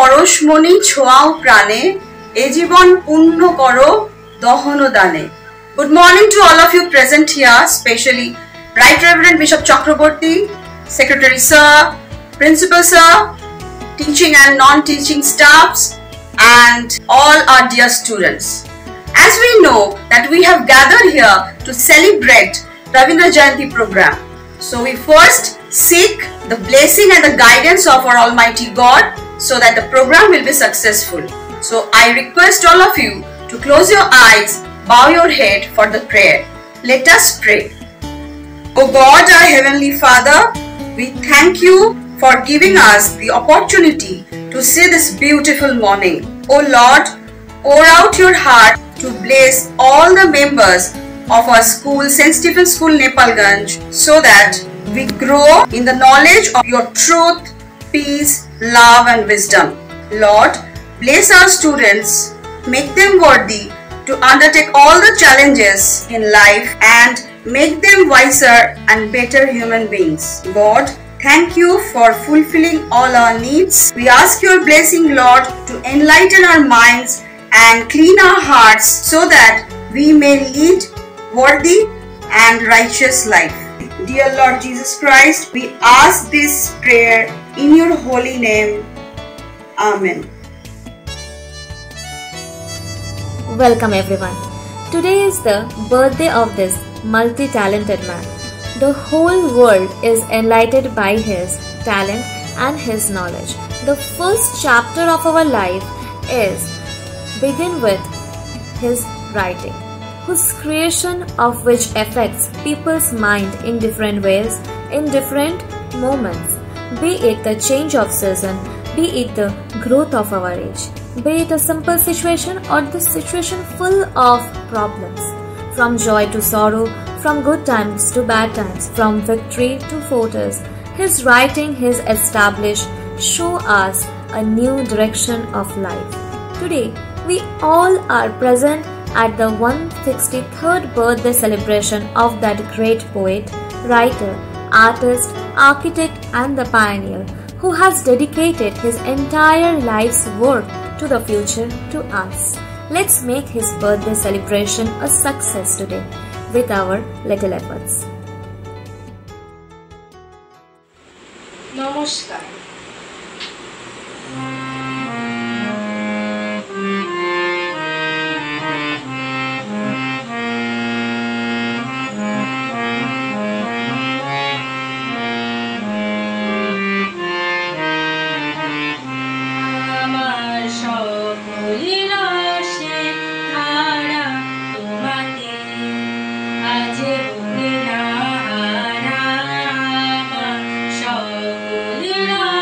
পরশমণি ছোঁয়াও প্রাণে এ জীবন পূর্ণ করো দহন দানে। Good morning to all of you present here, especially Right Reverend Bishop Chakraborty, Secretary Sir, Principal Sir, teaching and non-teaching staffs, and all our dear students. As we know that we have gathered here to celebrate Ravindra Jayanti program, so we first seek the blessing and the guidance of our Almighty God so that the program will be successful. So I request all of you to close your eyes, bow your head for the prayer. Let us pray. O God, our Heavenly Father, we thank you for giving us the opportunity to see this beautiful morning. O Lord, pour out your heart to bless all the members of our school, St. Stephen's School, Nepalganj, so that we grow in the knowledge of your truth, peace, love and wisdom. Lord, bless our students, make them worthy to undertake all the challenges in life and make them wiser and better human beings. God, thank you for fulfilling all our needs. We ask your blessing, Lord, to enlighten our minds and clean our hearts so that we may lead worthy and righteous life. Dear Lord Jesus Christ, we ask this prayer in your holy name. Amen. Welcome everyone. Today is the birthday of this multi-talented man. The whole world is enlightened by his talent and his knowledge. The first chapter of our life is begin with his writing, whose creation of which affects people's mind in different ways, in different moments, be it the change of season, be it the growth of our age, be it a simple situation or the situation full of problems, from joy to sorrow, from good times to bad times, from victory to fortress. His writing, his established, show us a new direction of life. Today, we all are present at the 163rd birthday celebration of that great poet, writer, artist, architect and the pioneer who has dedicated his entire life's work to the future to us. Let's make his birthday celebration a success today with our little efforts. Namaskar. Ajibunina, Rama, Shagulina.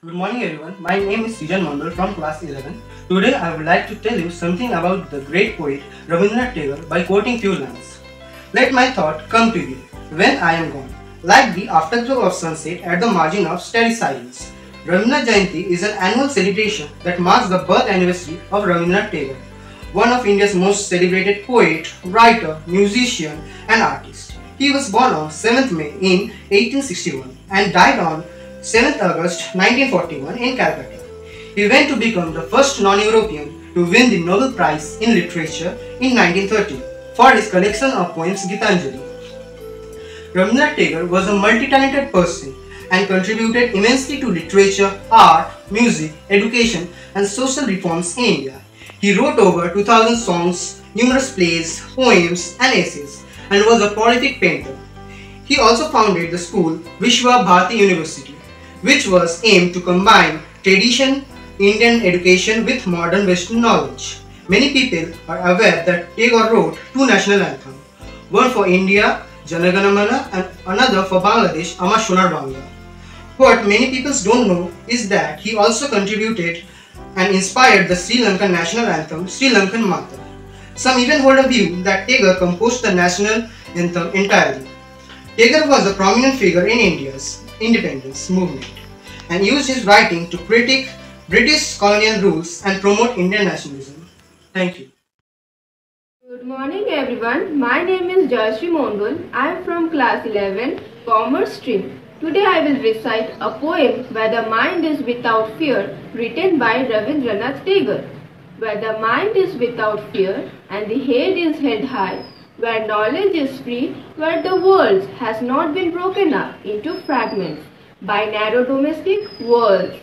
Good morning everyone, my name is Sijan Mandal from class 11. Today I would like to tell you something about the great poet Rabindranath Tagore by quoting few lines. Let my thought come to you when I am gone, like the afterglow of sunset at the margin of steady silence. Rabindranath Jayanti is an annual celebration that marks the birth anniversary of Rabindranath Tagore, one of India's most celebrated poet, writer, musician and artist. He was born on 7th May in 1861 and died on 7th August 1941 in Calcutta. He went to become the first non-European to win the Nobel Prize in Literature in 1930 for his collection of poems Gitanjali. Rabindranath Tagore was a multi-talented person and contributed immensely to literature, art, music, education and social reforms in India. He wrote over 2000 songs, numerous plays, poems and essays and was a prolific painter. He also founded the school Vishwa Bharati University, which was aimed to combine traditional Indian education with modern Western knowledge. Many people are aware that Tagore wrote two national anthems, one for India, Jana Gana Mana, and another for Bangladesh, Amar Sonar Bangla. What many people don't know is that he also contributed and inspired the Sri Lankan national anthem, Sri Lankan Mata. Some even hold a view that Tagore composed the national anthem entirely. Tagore was a prominent figure in India's independence movement and used his writing to critique British colonial rules and promote Indian nationalism. Thank you. Good morning everyone. My name is Jayashree Mondol. I am from class 11, Commerce stream. Today I will recite a poem Where the Mind is Without Fear, written by Rabindranath Tagore. Where the mind is without fear and the head is held high, where knowledge is free, where the world has not been broken up into fragments by narrow domestic worlds,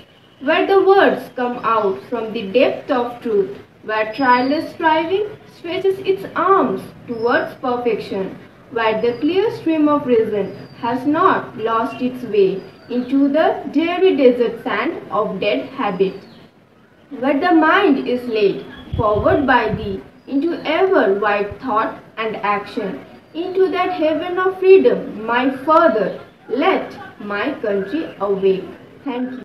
where the words come out from the depth of truth, where tireless striving stretches its arms towards perfection, where the clear stream of reason has not lost its way into the dreary desert sand of dead habit, where the mind is laid forward by thee into ever wide thought and action, into that heaven of freedom, my Father, let my country awake. Thank you.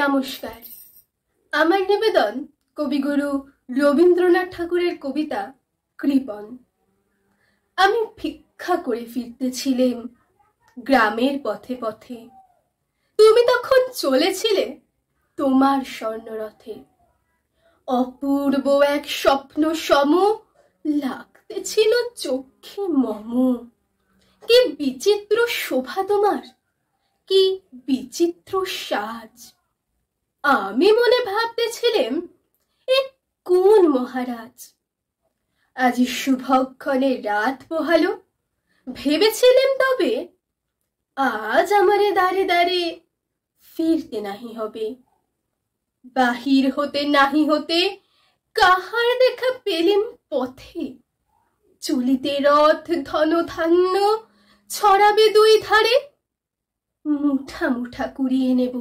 নমস্কার। আমার নিবেদন কবিগুরু রবীন্দ্রনাথ ঠাকুরের কবিতা কৃপণ। আমি ভিক্ষা করে ফিরতেছিলাম গ্রামের পথে পথে, তুমি তখন চলেছিলে তোমার স্বর্ণরথে। অপূর্ব এক স্বপ্ন সম লাগতেছিল চোখে মম। কি বিচিত্র শোভা তোমার, কি বিচিত্র সাজ। আমি মনে ভাবতেছিলাম এ কোন মহারাজ। আজ শুভক্ষণে রাত পোহালো, ভেবেছিলাম তবে আজ আমারে দাঁড়ে দাঁড়ে ফিরতে নাহি হবে। বাহির হতে নাহি হতে কাহার দেখা পেলেম পথে। চলিতে রথ ধন ধান্য ছড়াবে দুই ধারে। মুঠা মুঠা কুড়িয়ে নেব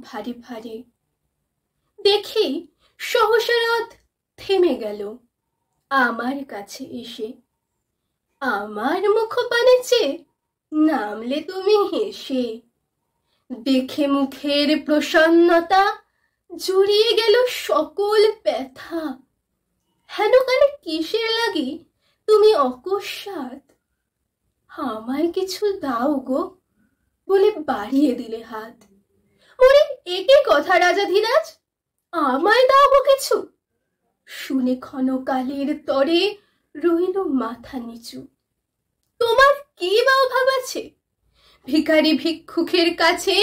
ভারে ভারে। দেখি সহসা রথ থেমে গেল আমার কাছে এসে। আমার মুখপানে চেয়ে নামলে তুমি হেসে। দেখে মুখের প্রসন্নতা জুড়িয়ে গেল সকল ব্যথা। হেন কানে কিসের লাগি তুমি অকস্মাৎ আমায় কিছু দাও গো বলে বাড়িয়ে দিলে হাত। ওরে একে কথা রাজাধিরাজ, আমায় দাও গো কিছু। শুনে ক্ষণকালের তরে রইল মাথা নিচু। তোমার কি বা অভাব আছে ভিখারি ভিক্ষুকের কাছে?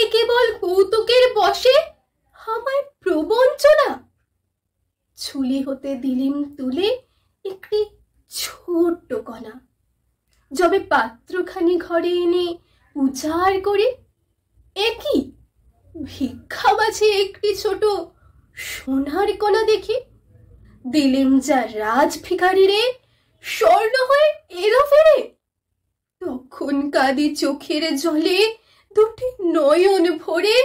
এ কেবল কৌতুকের বসে আমায় প্রবঞ্চনা। ছুলি হতে দিলিম তুলে একটি ছোট্ট কণা। যবে পাত্রখানি ঘরে এনে উজাড় করে, একই ভিক্ষা মাঝে একটি ছোট সোনার কণা দেখি। দিলিম যা রাজ ভিখারি রে, স্বর্ণ হয়ে এলো ফেরে। তখন কাঁদি চোখের জলে দুটি নয়ন ভরে।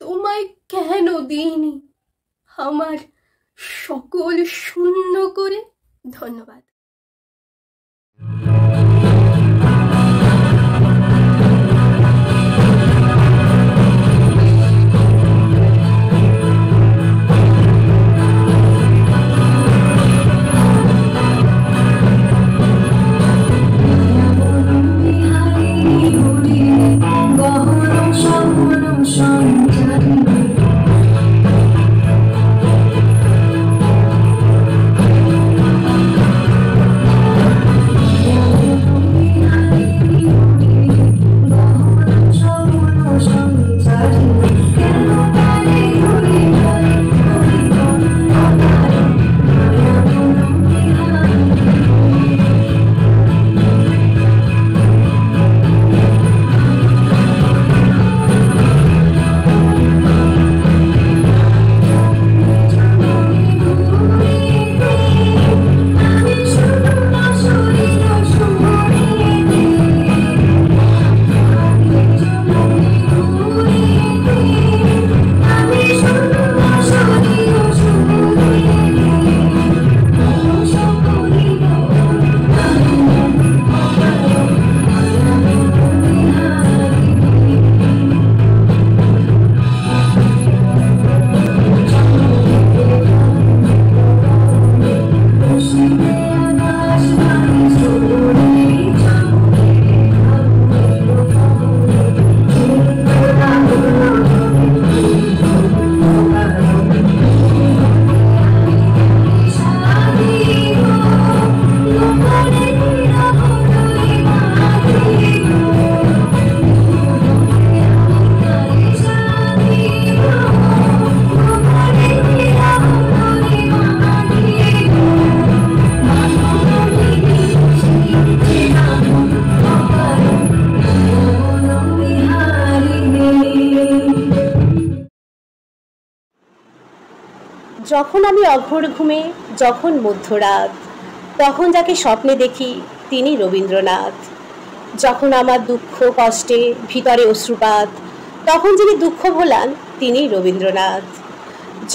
তোমায় কেন দিইনি আমার সকল শূন্য করে। ধন্যবাদ। যখন আমি অঘোর ঘুমে, যখন মধ্যরাত, তখন যাকে স্বপ্নে দেখি তিনি রবীন্দ্রনাথ। যখন আমার দুঃখ কষ্টে ভিতরে অশ্রুপাত, তখন যিনি দুঃখ ভোলান তিনি রবীন্দ্রনাথ।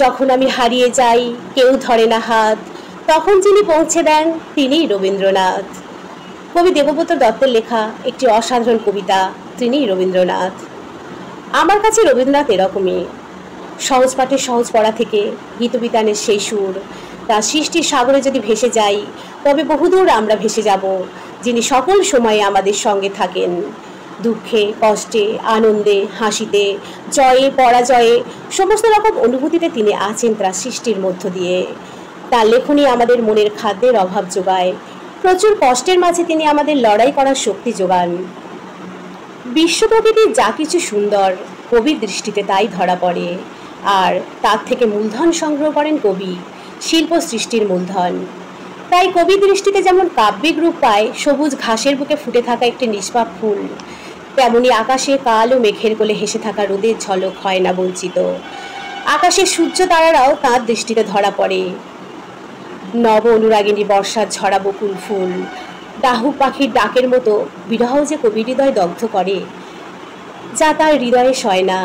যখন আমি হারিয়ে যাই, কেউ ধরে না হাত, তখন যিনি পৌঁছে দেন তিনি রবীন্দ্রনাথ। কবি দেবব্রত দত্তের লেখা একটি অসাধারণ কবিতা, তিনি রবীন্দ্রনাথ। আমার কাছে রবীন্দ্রনাথ এরকমই, সহজ পাঠের সহজ পড়া থেকে গীতবিতানের সেই সুর, তার সৃষ্টির সাগরে যদি ভেসে যাই তবে বহুদূর আমরা ভেসে যাব, যিনি সকল সময়ে আমাদের সঙ্গে থাকেন, দুঃখে কষ্টে আনন্দে হাসিতে জয়ে পরাজয়ে সমস্ত রকম অনুভূতিতে তিনি আছেন তার সৃষ্টির মধ্য দিয়ে। তার লেখনী আমাদের মনের খাদ্যের অভাব যোগায়, প্রচুর কষ্টের মাঝে তিনি আমাদের লড়াই করার শক্তি যোগান। বিশ্ব প্রকৃতির যা কিছু সুন্দর কবির দৃষ্টিতে তাই ধরা পড়ে, আর তার থেকে মূলধন সংগ্রহ করেন কবি, শিল্প সৃষ্টির মূলধন। তাই কবি দৃষ্টিতে যেমন কাব্যিক রূপ পায় সবুজ ঘাসের বুকে ফুটে থাকা একটি নিষ্পাপ ফুল, তেমনি আকাশে কালো মেঘের কোলে হেসে থাকা রোদের ঝলক হয় না বঞ্চিত। আকাশের সূর্য তারারাও তাঁর দৃষ্টিতে ধরা পড়ে। নব অনুরাগিনী বর্ষার ঝরা বকুল ফুল, ডাহুক পাখির ডাকের মতো বিরহ যে কবি হৃদয় দগ্ধ করে, যা তার হৃদয়ে সয় না।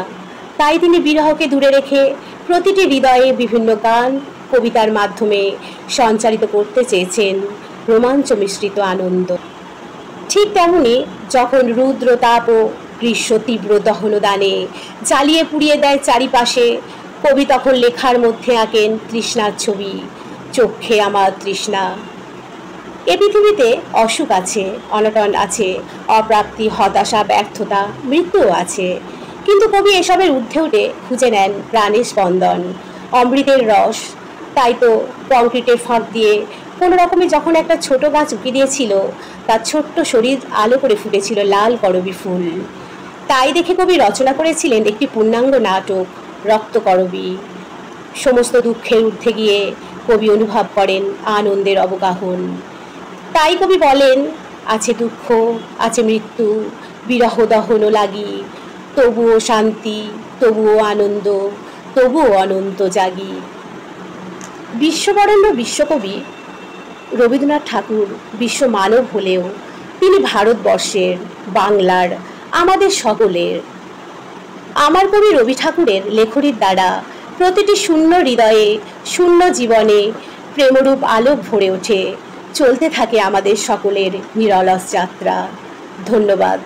তাই তিনি বিরহকে দূরে রেখে প্রতিটি হৃদয়ে বিভিন্ন গান কবিতার মাধ্যমে সঞ্চারিত করতে চেয়েছেন রোমাঞ্চ মিশ্রিত আনন্দ। ঠিক তেমনি যখন রুদ্র তাপ ও গ্রীষ্ম তীব্র দহনদানে জ্বালিয়ে পুড়িয়ে দেয় চারিপাশে, কবি তখন লেখার মধ্যে আঁকেন তৃষ্ণার ছবি, চোখে আমার তৃষ্ণা। এ পৃথিবীতে অসুখ আছে, অনটন আছে, অপ্রাপ্তি, হতাশা, ব্যর্থতা, মৃত্যুও আছে, কিন্তু কবি এসবের ঊর্ধ্বে উঠে খুঁজে নেন প্রাণের স্পন্দন, অমৃতের রস। তাই তো কংক্রিটের ফাঁক দিয়ে কোনো রকমে যখন একটা ছোট গাছ উঁকি দিয়েছিল, তার ছোট্ট শরীর আলো করে ফুটেছিল লাল করবী ফুল। তাই দেখে কবি রচনা করেছিলেন একটি পূর্ণাঙ্গ নাটক রক্তকরবী। সমস্ত দুঃখের ঊর্ধ্বে গিয়ে কবি অনুভব করেন আনন্দের অবগাহন। তাই কবি বলেন, আছে দুঃখ, আছে মৃত্যু, বিরহ দহন লাগি, তবুও শান্তি, তবুও আনন্দ, তবুও অনন্ত জাগি। বিশ্ববরেণ্য বিশ্বকবি রবীন্দ্রনাথ ঠাকুর বিশ্ব মানব হলেও তিনি ভারতবর্ষের, বাংলার, আমাদের সকলের। আমার কবি রবি ঠাকুরের লেখনীর দ্বারা প্রতিটি শূন্য হৃদয়ে, শূন্য জীবনে প্রেমরূপ আলোক ভরে ওঠে, চলতে থাকে আমাদের সকলের নিরলস যাত্রা। ধন্যবাদ।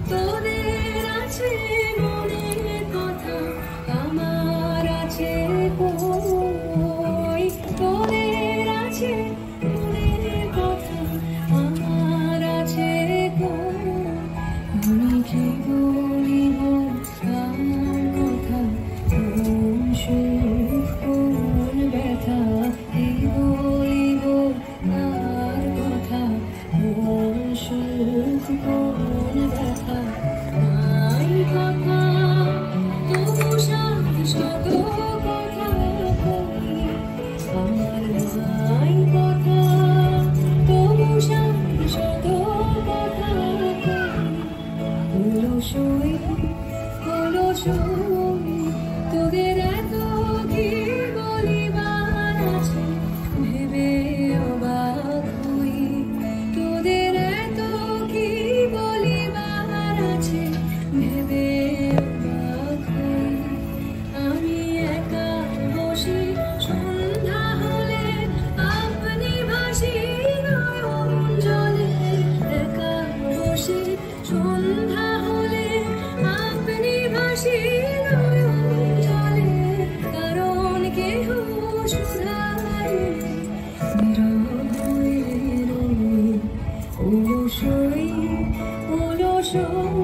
তোদের আছে তোদের এত কি বলিবার আছে ভেবে অবাক হই, তোদের এত কি বলিবার আছে ভেবে অবাক হই। আমি একা বসে সন্ধ্যা হলে আপনি ভাসি নয়ন জলে, একা বসে সন্ধ্যা হলে আপনি ভাসি নয়ন জলে, কারণ কেহ শুধায় নীরব হয়ে রই, অলসই অলসই